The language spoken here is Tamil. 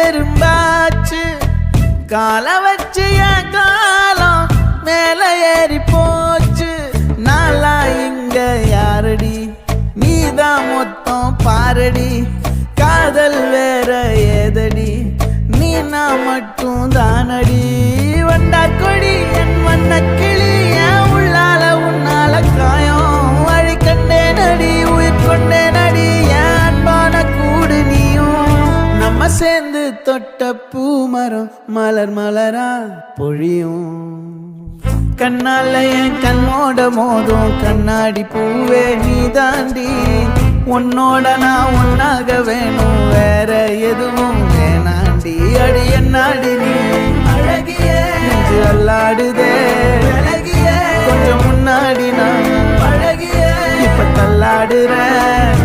எறும்பாச்சு கால வச்சு என் காலம் மேல ஏறி போச்சு நாளா இங்க யாரடி நீதான் மொத்தம் பாரடி காதல் வேற ஏதடி நீ நான் மட்டும் தானடி வண்டா கொடி என் வண்ண கிளி என் உள்ளால உன்னால காயம் வழி கண்டே நடி உயிர் கொண்டே நடி என் அன்பான கூடு நீயும் நம்ம சேர்ந்து தொட்ட பூமரம் மலர் மலரா பொழியும் கண்ணால என் கண்ணோட மோதும் கண்ணாடி பூவே நீ தாண்டி உன்னோட நான் ஒன்னாக வேணும் வேற எதுவும் வேணாண்டி அடி என்னாடி நீ அழகிய நெஞ்சு அல்லாடுதே அழகிய கொஞ்சம் முன்னாடி நான் அழகிய இப்ப தள்ளாடுறேன்